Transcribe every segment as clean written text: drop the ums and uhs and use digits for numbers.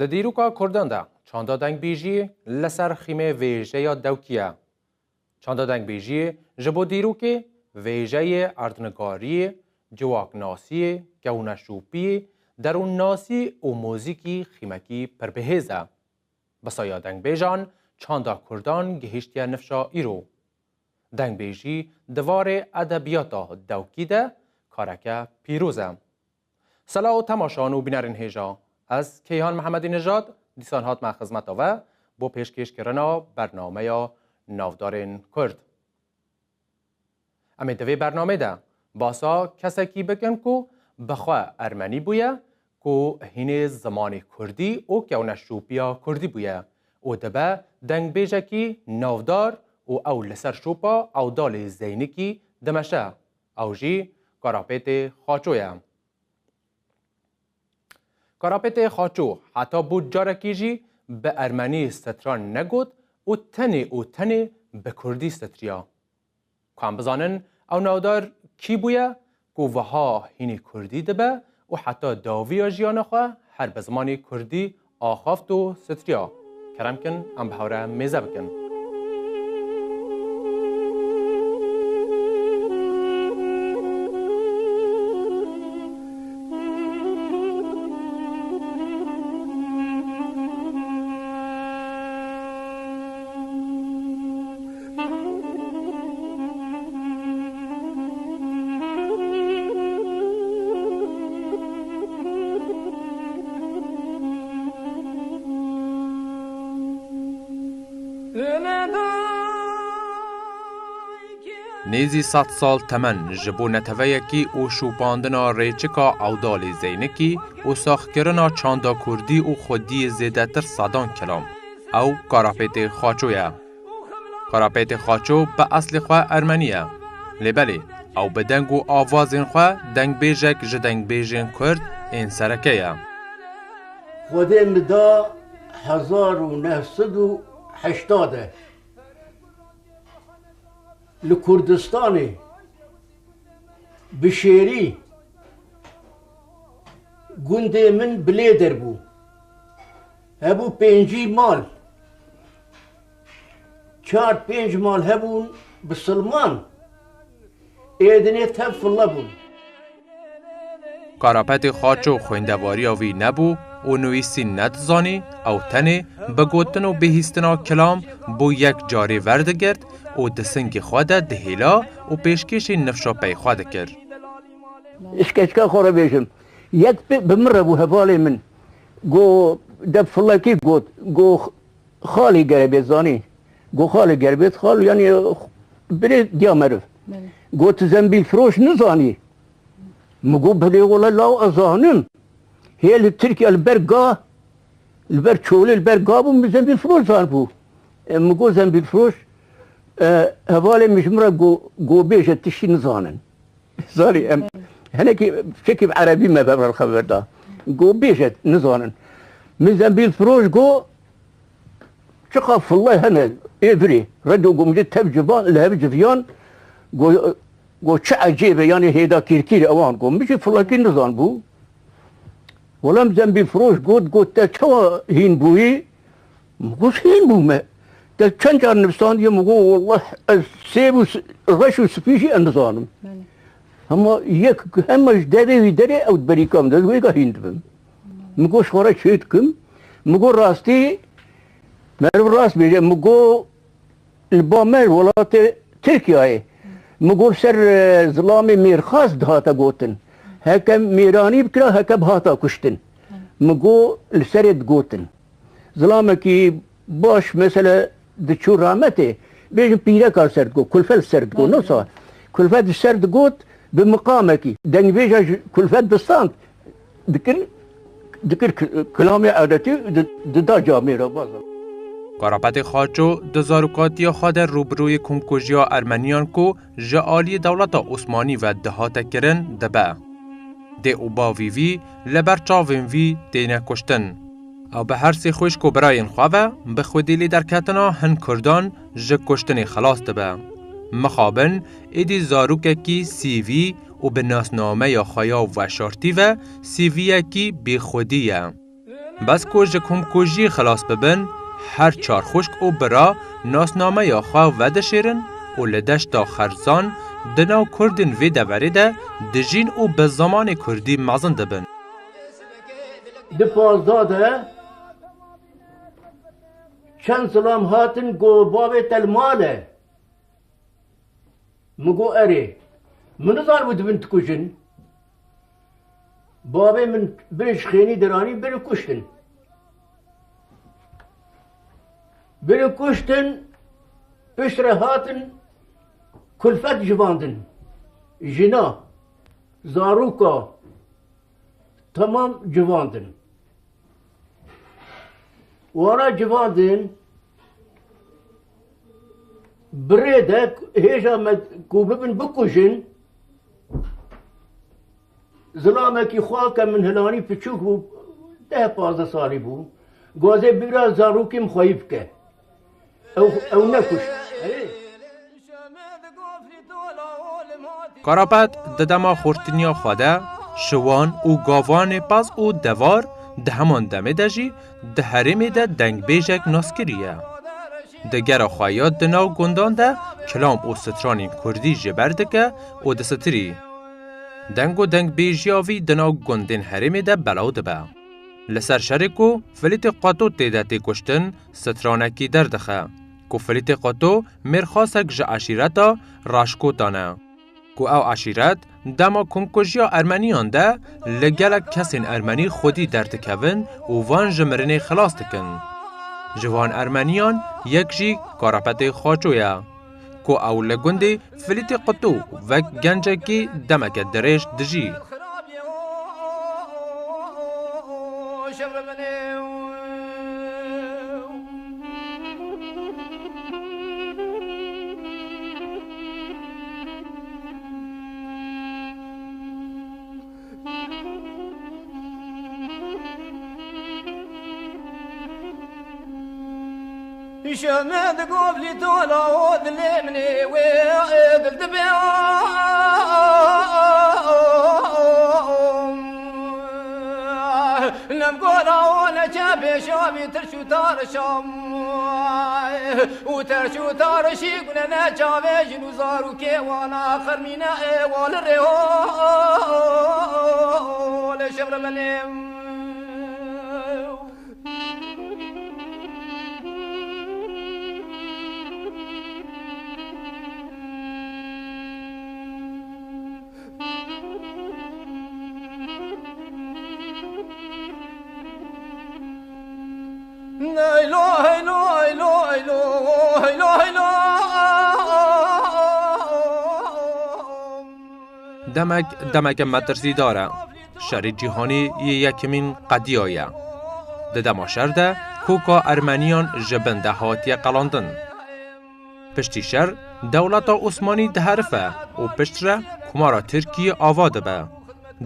د دیروکا کردان ده چاندا دنگ بیجی لسر خیمه ویژه یا دوکیه. چاندا دنگ بیجی جبو دیروکه ویژه اردنگاری، جواکناسی، گونشوپی، درون ناسی و موزیکی خیمکی پربهیزه. بسایا دنگ بیجان چاندا کردان گهشتیا نفشا ایرو. دنگ بیجی دوار ادبیاتا دوکی ده کارکه پیروزه. سلام و تماشان و بینرین هیجا. از کیهان محمدی نژاد دیسان هات مع خدمت و با پیشکش کردن برنامه یا نافدارین کرد. امی دوی برنامه ده باسا کسکی بکن کو بخوا ارمنی بویه کو هین زمان کردی و گونشوپیا کردی بویه و دبه دنگ بیجه کی نافدار و او لسر شوپا او دال زینکی دمشه او جی کاراپیت خاچویه. کاراپیت خاچو حتی بود جارکی جی به ارمنی ستران نگود و تنه به کردی ستریا. کام بزانن او نودار کی بویه که وها هینی کردی دبه و حتی داوی جیان خواه هر بزمانی کردی آخافت و ستریا. کرم کن ام بحوره میزه بکن. نیزی 100 سال تمن جبو نتویکی و شوپاندنا ریچکا اودال زینکی و ساختکرنا چاندا کردی و خودی زیده تر صدان کلام او کاراپیت خاچویا. کاراپیت خاچو به اصل خواه ارمنیه لبلی او به دنگ و آوازین خواه دنگ بیجک جدنگ بیجین کرد این سرکیه. خودم دا 1980 لکردستان بشیری گنده من بلیدر بو هبو 5 مال 4-5 مال هبون بسلمان ایدنه تفله بون. کاراپت خاچو خویندواری آوی نبو و نویسی ندزانی او تنه بگوتن و بهیستنا کلام بو یک جاری ورد گرد و دسنگ خواده دهیلا و پیشکش نفشا پی خواده کرد. اشکشکا خوره بیشم یک بمره بو حوالی من گو دب فلکی گو خالی گربیت زانی گو خالی گربیت خال یعنی بری دیا مرف گو تو زنبیل فروش نزانی مگو بلی غلا لاو ازانم هیل ترکی البرگاه البر چولی البرگاه بو زنبیل فروش زان بو مگو زنبیل فروش حوالی مجموعه گو بیشه تشی نزانن زاری هنه که فکر عربی ما ببر الخبر دا گو بیشه نزانن من زنبیل فروش گو چقاف الله هنه ایبری ردو گو مجد تب جبان لهب جفیان گو چه عجیبه یعنی هیدا کیرکیر اوان گو میشه فلاکی نزان بو ولم زنبیل فروش گو تا چوا هین بویی مگوش هین بو ما چند جار نفسان دیم مگو والله سیب و غش و سپیشی اندازانم اما یک همش دره او بری کام داد وی که هیند بم مگو شوره چیت کم مگو راستی مرو راست بیجه مگو البامر ولات ترکیه مگو سر ظلام میرخواست دهاتا گوتن هکم میرانی بکرا هکم هاتا کشتن مگو لسرد گوتن ظلام کی باش مثلا دچور رحمته بیشم پیره کار سرد گو کلفت سرد گو نصا کلفت سرد گوت به مقامکی دنگ بیشه کلفت بستاند دکر کلامی عادتی دا جامعه را بازم. کاراپت خاچو دزاروکاتی خادر روبروی کمکوژیا ارمنیان کو جعالی دولت عثمانی و دهات کرن دبه ده او باویوی لبرچاوین وی دینه کشتن او به هر سی خوش کو براین خواه به خودیلی در کتنا هن کردان جه کشتن خلاص دبه مخابن ایدی زاروکه کی سیوی و به ناسنامه یا خیا و شارتی و سیویه کی بی خودیه بس کو جکم کوجی خلاص ببن هر چار خشک و برا ناسنامه یا خواه و دشیرن و لدش تا خرزان دناو کردن وی دوری ده دجین و به زمان کردی مزن دبن. ده 15 چند سلام هاتن گو باب تلماله مگو اره من زار بود بنت کشن بابه من برش خینی درانی برو کشتن پشتر هاتن کلفت جواندن جنا زاروکا تمام جواندن وانا جواندن بريده هيجا كوببن بكوشن زلامكي خواكا من هلاني بتشوك بو 10-15 سالي بو غازي بيرا زاروكي مخايفكا او نكوش کاراپت ددما خورتنیا خواده شوان و گاوان پاس و دوار ده همان دمه دجی ده هرمی ده دنگ بیجک ناسکریه. دگر خواهیات دناو گندان ده کلام و سترانین کردی جبردکه و ده ستری. دنگ و دنگ بیجیاوی دناو گندین هرمی ده بلاو ده به. لسر شرکو فلیت قاطو تیده تی کشتن سترانکی دردخه. کو فلیت قاطو مرخاسک جا عشیرتا راشکو تانه. کو او عشیرت دما کمکوژیا ارمنیان ده لگلک کسین ارمنی خودی درتکون و وان جمرنه خلاص دکن. جوان ارمنیان یک جی کاراپت خاچویا. کو او لگنده فلیت قطو و گنجکی دمک درش دجی. شمد قبلي طولا ودلمني وقبل لم قولا وانا جابي شامي ترشو تار شام وترشو تار شي قلنا جابي جنو زارو كي وانا اخر مينا والريو لشبر مني دمک مترسی داره. شری جهانی یکمین قدیایه. دماشر ده کوکا ارمنیان جبنده هاتی قلاندن. پشتی شر دولت عثمانی دهرفه و پشتره کمارا ترکیه آواده به.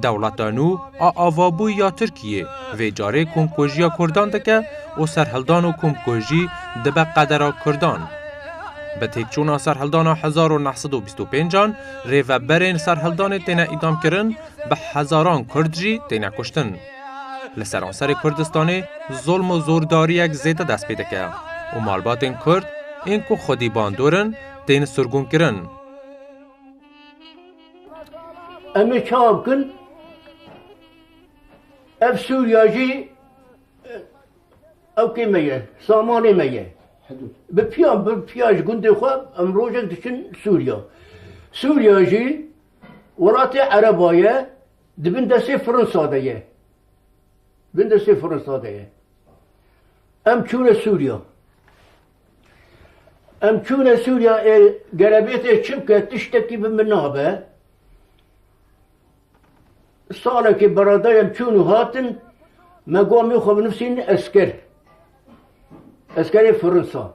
دولت نو آوابو یا ترکیه و جاره کمکوژیا کردان دکه و سرهلدان و کمکوژی دبه قدرا کردان. به تکچونا سرهلدانا 1925 ریو برین سرهلدان تینا ایدام کرن به هزاران کردجی تینا کشتن. لسرانسر کردستانی ظلم و زورداری یک زیده دست پیده که و مالبات این کرد این که خودی باندورن تین سرگون کرن. امی چاب کن اف سوریاجی او که میه سامانه میه به پیاج گنده خواب امروز دشن سوریا جی ولات عربایه دبن دسته فرانسا دیه ام چون سوریا گربیت چم که تشتکی به منابه ساله که برادایم چونو هاتن مقامی خواب نفسین اسکر فرانسا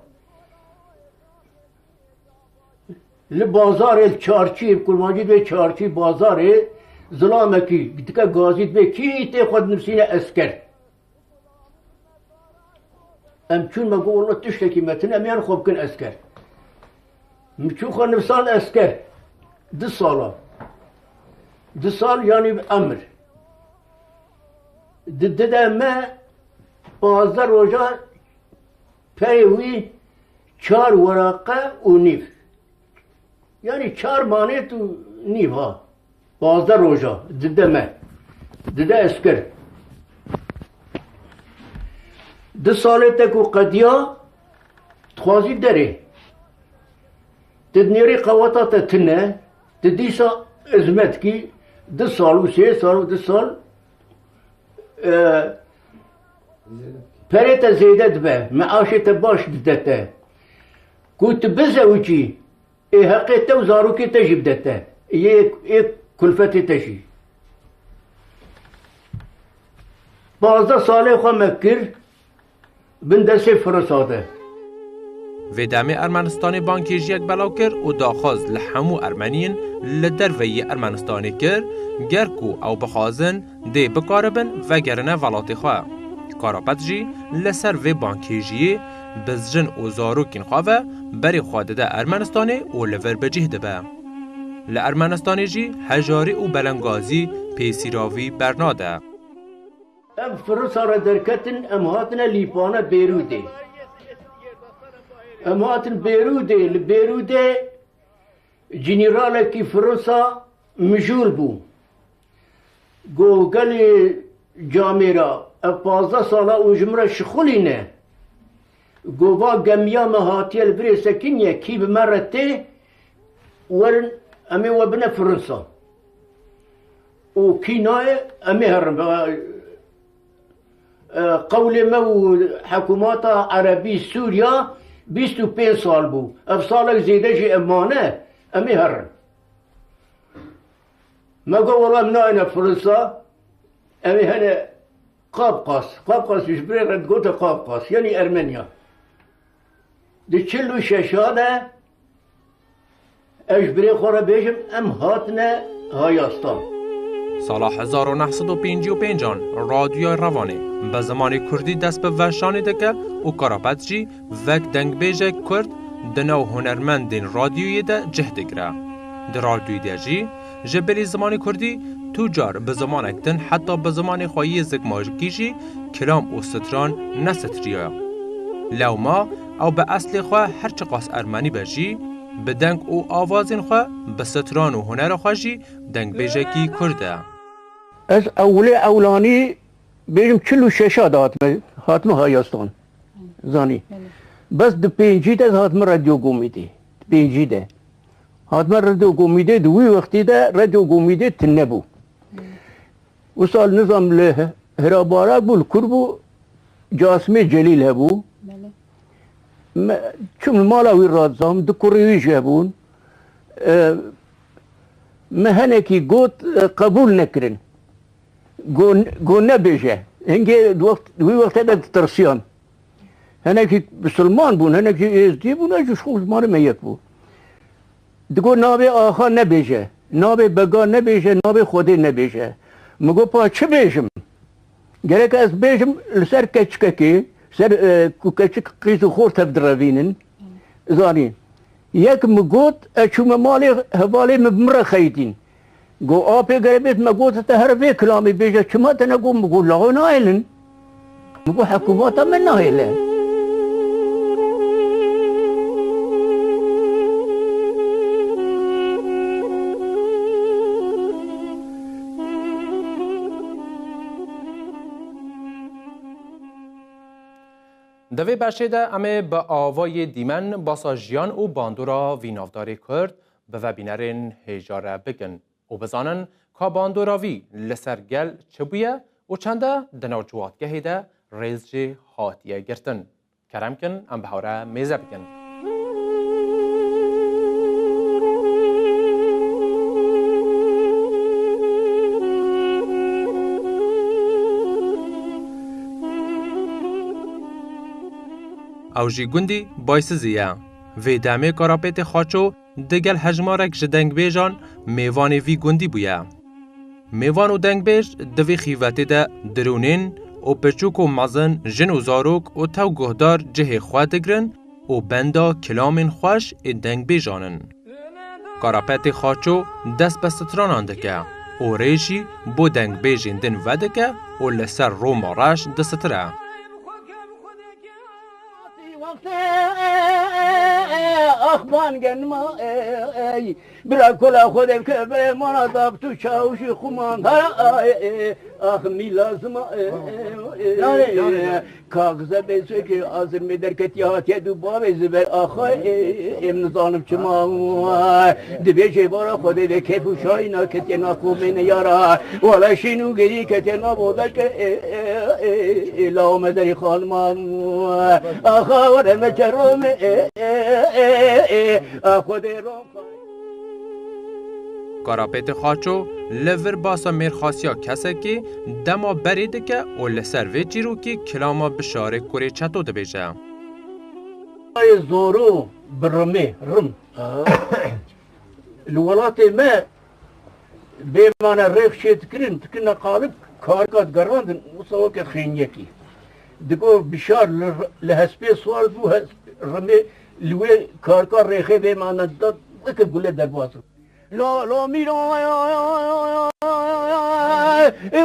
لبازار چارچی کلمانجی به چارچی بازار ظلامه کی دیگه گازید به کی ته خود نفسین اسکر ام چون مگو والله تشتکی متن امیان خوب کن اسکر مچون خود نفسان اسکر 2 سال یعنی امر ده ما 15 روزا پیوی 4 ورقه و نیف، یعنی 4 مانه تو نیف ها. 15 روزا دیده اسکر 2 ساله تکو قدیا تخوازی داره تدنیری قواتا تتنه تدیسا ازمت کی 2 سال و 3 سال و 2 سال پریت زیده دبه معاشت باش ددته كنت بزوجي هقيت وزاروكي تجي بدته ايه كلفتي تجي 15 ساله خو مکر بندسه فرساده و دامه ارمنستان بانکیجی یک بلاو کر و داخواز لحمو ارمنین لدروی ارمنستانی کر گرکو او بخوازن دی بکاربن و گرنه ولاتی خواه. کاراپت جی لسر و بانکیجی بزجن و زاروکین خواه بری خواده ده ارمنستانی و لور بجیه ده به. لارمنستانی جی هجاری و بلنگازی پیسیراوی برناده. ام فرسا را درکتن امهاتنا لیپانا بیروده. امهاتن بیروده جنراله کی فرسا مجول بو. گل جامعه 15 ساله اوجمره شخولی نه. گووا گمیا مهاتیل بری سکینیه کی بمرته ورن امی وبنه فرنسا. و کینای امی هرم قول ما حکومات عربی سوریا 25 سال بو. اف سالک زیده جی امانه امی هرم. ما قول امنا فرنسا امی هنه قابقاس يجبري رد قلت قابقاس يعني أرمينيا دي تشلو شاشادة اجبري خورا بيجم ام هاتنا هايستان سال 1955 رادیو روانه به زمان کردی دست به وشانی دکه و کاراپت جی وک دنگ بیجه کرد دنو هنرمندین رادیوی ده جهده گره. در رادیوی ده جی جبری زمان کردی توجار به زمان اکتن حتی به زمان خواهی زکماجگی جی کلام و ستران نستریا. لو ما او به اصل خواه هرچه قاس ارمنی بجی به دنگ او آوازین خواه به ستران و هنر خواه جی دنگ بیجه کی کرده. از اولانی بیجم 46 هاتم هایستان زانی بس دو پینجی ده هاتم رادیو گومیده پینجی ده هاتم رادیو گومیده دوی وقتی ده رادیو گومیده تنبو و سال نظام له هرابارا بول کربو جاسم جلیل هبو چون مالاوی رادزام دو کوریوی جبون مهنکی گوت قبول نکرن گو نبیجه هنگی دوی وقت ده ترسیان هنکی بسلمان بون هنکی ازدی بون اجو شخص ماره میک بون دگو نابه آخا نبیجه نابه بگا نبیجه نابه خوده نبیجه مگو پا چه بیجم گره که از بیجم لسر کچککی سر کچک قیز خور تب دروینن زانی یک مگوت اچوم مالی حوالی مبمره خیدین گو آپی گره بیت مگوت تهر وی کلامی بیجه چما تنگو مگو لاغو نایلن مگو حکوماتا من نایلن دوی بشه ده امه با آوای دیمن باسا جیان و باندورا وینافداری کرد به وبینرین هجاره بگن و بزانن که باندوراوی لسرگل چه بویه و چنده دنو جواتگهی ده ریز جی حاتیه گرتن. کرم کن ام بهاره میزه بگن. او جی گوندی بایس زیه و دامه کاراپیت خاچو دگل هجمارک جدنگ بیجان میوان وی گوندی بویا. میوان و دنگ بیج دوی خیواتی ده درونین و پچوک و مزن جن و زاروک و تو گهدار جه خواه دگرن و بندا کلامین خوش دنگ بیجانن. کاراپیت خاچو دست بستران آندکه و ریشی بو دنگ بیجین دن ودکه و لسر رو ماراش دستره. آخ بانگن ما ای برا کلا خودم که بره مانا داب تو چاوشی خمان آخ می لازم کاغذه بیسوی که آزر می در کتی هاتیه دو باب زبر آخا ام نظانم چما دبیشه بارا خوده ده کفو شاینا کتی ناکوب من یارا والا شینو گری کتی نابوده که لاومه داری خالمان آخا ورمه چروم خود روم کاراپیت خاچو لور باسا میرخاسیا کسه که دما بریده که او لسر وی جیرو که کلاما بشاره کوری چطو دبیجه زورو برمي رم الولات ما بمعنى الريف شي تكرنا قالب كاركات قراند وصوك خينيكي دقو بشار لهسبي صور بو رمي لوي كاركا ريخي بمعنى الدد ذكر قولي درباسو لا ميرا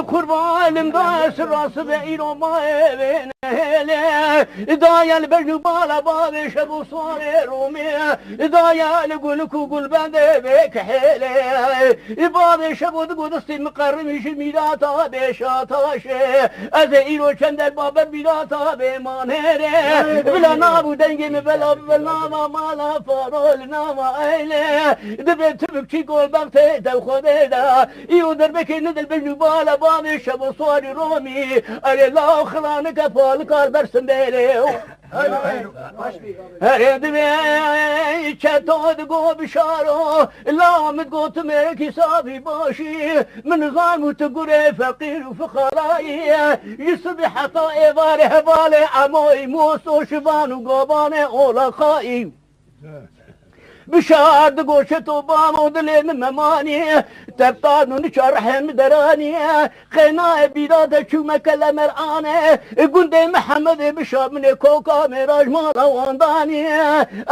قربان المداس راس بعيرو ما بين دايا البجن بالا بابي شبو صار رومي دايا لقولكو قول بند بك حيلي بابي شبو دقودستي مقرمي شميلاتا بشاتاش ازيرو چند بابا بيلاتا بمانهري بلا نابو دنگي مبلا بلا مالا فارول ناما ايلي دبت بكي قول بغتي دو خده دا ايو دربكي ندل بجن بالا بابي شبو صار رومي اري لا خلانك فالكار برسم بيليو هرد بي چتاد گو بشارو لامد گو تمركي صافي باشي من ظالم تقري فقير وفقراي يصبح حطا ايوار هبالي عموي موسو شبان وقوباني اولا خائي بشارد قوشتو بامو دلين مماني تبطانو نشرحم دراني خينا بيرادة شوما كلمر آني قندي محمد بشار من كوكا مراج مالا وانداني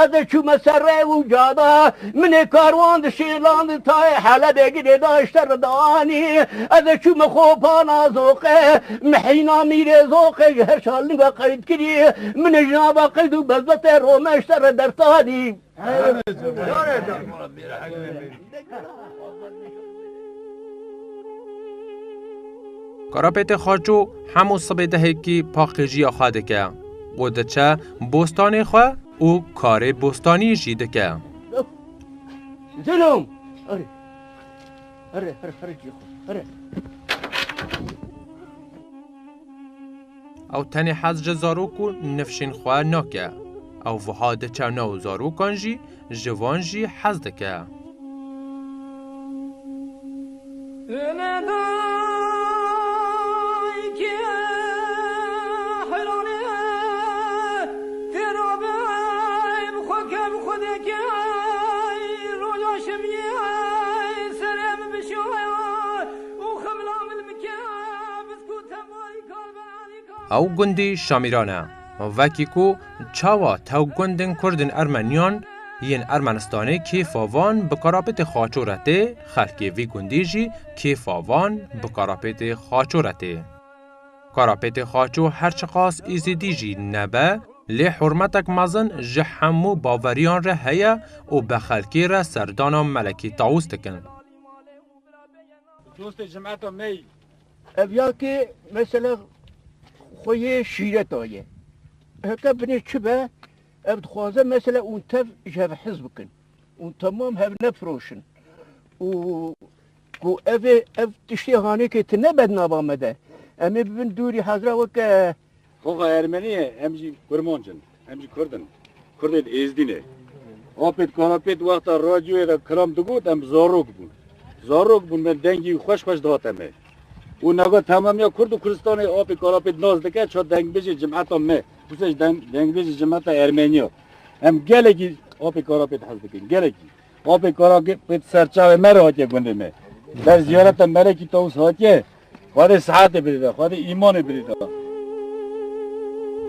اذا شوما سري وجادا من كاروان دشيلان تاي حالا بيقري داشتر داني اذا شوما خوبانا زوقي محينا ميري زوقي هرشال نقا قيد كري من جنابا قيدو بزبط رومشتر درتاني کاراپیت خاچو همو صبح دهه کی پاقیجی خواده که و دچه بوستانی خواه او کار بوستانی جیده که سلام اره او تنی حز جزارو کو نفشین خواه ناکه او وها دچه نو زارو کانجی جوان جی حز دکه او گندی شامیرانه وکی کو چاوا تو گندن کردن ارمنیان ین ارمنستانی که فاوان بکاراپت خاچورته خلکی وی گندی جی که فاوان بکاراپت خاچورته کاراپت خاچو هرچقاس ایزیدی جی نبه لی حرمتک مزن جحمو باوریان ره هیا و بخلکی ره سردانا ملکی تاوز تکن دوست جماعت می اویا که مثلا خوی شیرت آیه هکا بنی چه به ابد خوازه مثلا اون تف جهب حزب کن اون تمام هب نفروشن و اف تشتی هانی که تنبد نابامده امی ببین دوری حضره وکه خواه ارمنیه همجی کرمانجن همجی کردن ازدینه آپید کاراپید وقت رادیوی را کرام دگود هم زاروک بون من دنگی خوش دهاتمه و نگاه تمام یا کرد و کردستان آپید کاراپید ناز دکه چه دنگ بیجی جمعت هم مه بسیج دنگ بیجی جمعت ارمنیا هم گلگی آپید کاراپید حض دکن گلگی آپید کاراپید سرچاوه مره هاتیه گنده مه در زیارت مره کی تاوز هاتیه خواهد صحت بریده خواهد ایمان بریده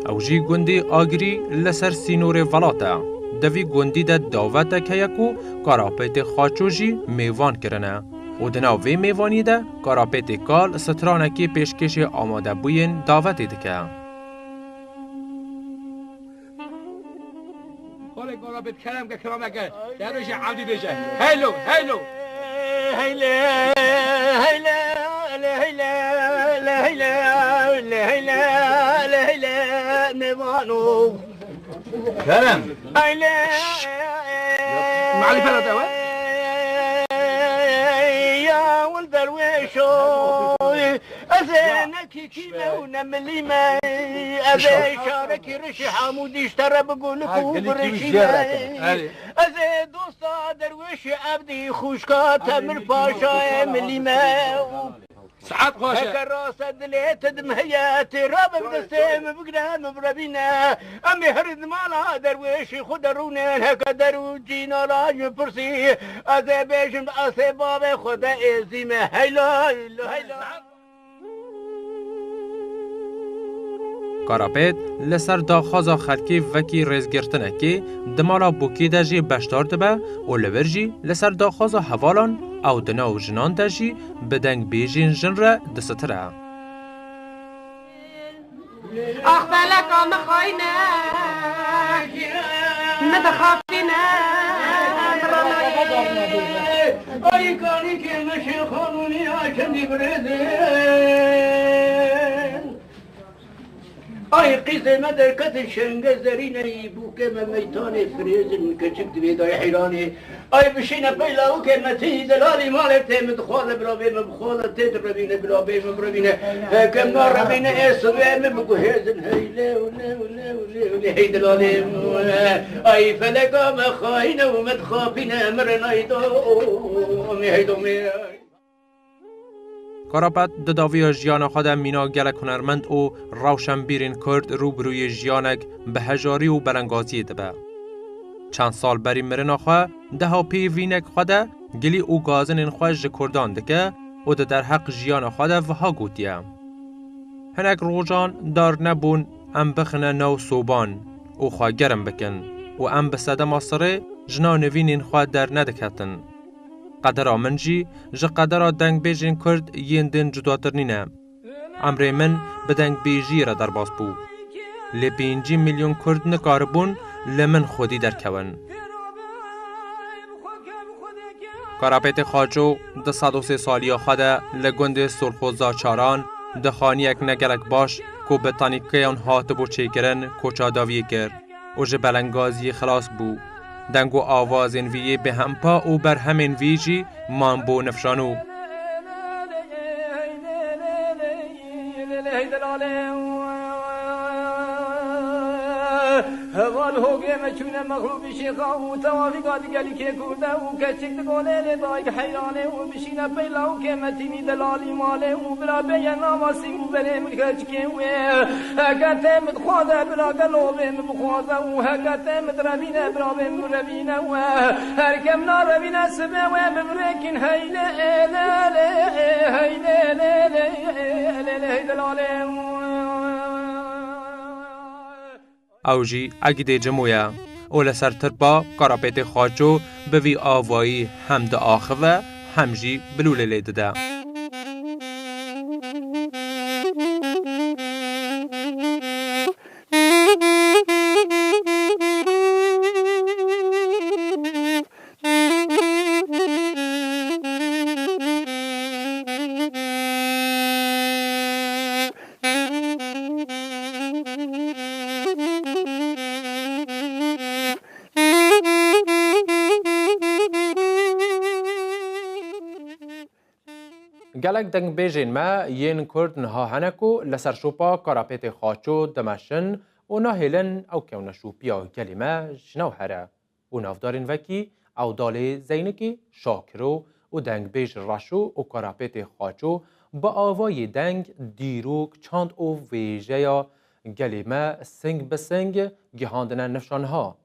او جی گندی آگری لسر سینور ولاتا دوی گندی ده داوته که یکو کاراپیت خاچو جی میوان کرنه و دنا وی میوانی ده کاراپیت کال سترانکی پیشکش آماده بوین داوته دکه قرابت کلم که کرام اگر درویش عبدی بشه هیلو هیلو هیله هیله هیله هیله هیله هیله نوانو کرم هیله معلی پلا يا ولد الويشو أذنك كيما ونملي ما أذى شارك رشي حمودي اشترى بقول لكم برشي أذى دوستا درويش عبدي خوشكات من باشا ملي ما ساعات خوشه هكا راسا دليت دمهيات رابع بدسيم بقران بربينا أمي هرد مالا درويش خدرونين هكا درو جينا راج برسي أذى بيجم أسي بابا خدا إزيمة هيلا هيلا هيلا کاراپیت لسر داخوازا خلکی وکی رزگرتنه که دمالا بوکی دا جی بشتار دبه و لورجی لسر داخوازا حوالان او دنا و جنان دا جی بدنگ بیجین جن را دستره. أخبالك مخاينة متخافينة أي كاني كمشي خانوني عشان بريدين أي قيزة مدركة الشنقة زرينة يبوك ما ميتاني فريزن كشكت بيداي حيراني أي بشينا بيلا وكمتي دلالي مالك تيمد خوالة برابي مبخوالة تيد ربينا برابي مبربينا كم نار ربينا إيسوي مبقو هيزن هيلي ولي ولي ولي ولي هي دلالي أي فلقا مخاينة ومدخافينا مرنا يدومي هيدومي کاراپت دداوی جیان خود مینا گلک هنرمند و روشنبیرین کرد روبروی جیانک به هجاری و بلنگازی دبه. چند سال بری مرنا خواه ده ها پی وینک خود گلی او گازن خواه جکردان دکه و ده در حق جیان خود وها گوتیه. هنک روژان دار نبون ام بخنه نو صوبان و خواه گرم بکن و ام بسده ماصره جنا نوینین خواه در ندکتن. قدر منجی جه قدر دنگ بیجین کرد یندن جداتر نینه. امر من به دنگ بیجی را در باز بو. لی 5 میلیون کرد نکاربون لمن خودی در کون. کاراپیت خاجو 203 سالی خواده لگند سرخوزا چاران دخانیک نگلک باش که به تانیکه اون هاتبو چه کرن کچا داویه کر و جه بلنگازی خلاص بو. دنگو آوازین ویه به همپا و بر همین ویجی مانبو نفشانو. هوال هوگه مچونه مغلوب شیخا و توافی قادی گلی که کرده و کچک دگونه لدائی حیرانه و بشینه پیلا و که متینی دلالی ماله و برا بیه ناماسی و بره مکچکه و هکته مدخواده برا گلوبه مبخوازه و هکته مدربینه برا بمربینه و هرکم ناربینه سبه و مبرکن هیله هیله هیله هیله دلاله اوجی اگده جمویا او لسر تربا کاراپیت خاجو به وی آوایی هم ده آخه و همجی بلوله لیده ده. گلک دنگ بیجین ما ین کرد نها هنکو لسر شوپا کاراپیت خاچو دمشن و ناهلن او کون شوپیا گلی ما جنو هره و نافدارین وکی او داله زینکی شاکرو و دنگ بیج راشو و کاراپیت خاچو با آوای دنگ دیروک چاند او ویجه یا گلی ما سنگ بسنگ گهاندن نفشانها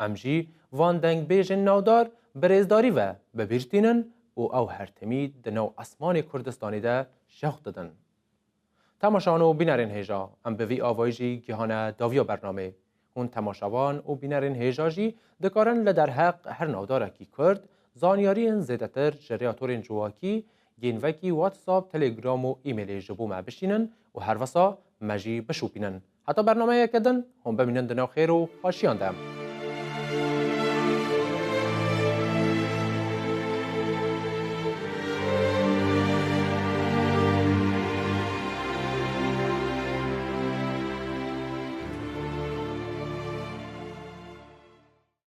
امجی وان دنگ بیجین نودار برزداری و ببیرتینن و او هرتمی دنو اسمان کردستانی ده شوق دادن. تماشاوان و بینرین هیجا ام به وی آوایجی گهانه داویا برنامه اون تماشاوان و بینرین هیجا جی دکارن لدر حق هر نوداره کی کرد زانیارین زیدتر جریاتورین جواکی گینوکی واتساپ تلگرام و ایمیل جبو ما بشینن و هر وسا مجی بشوپینن. حتی برنامه یکدن هم ببینن دنو خیر و خوشیان دم.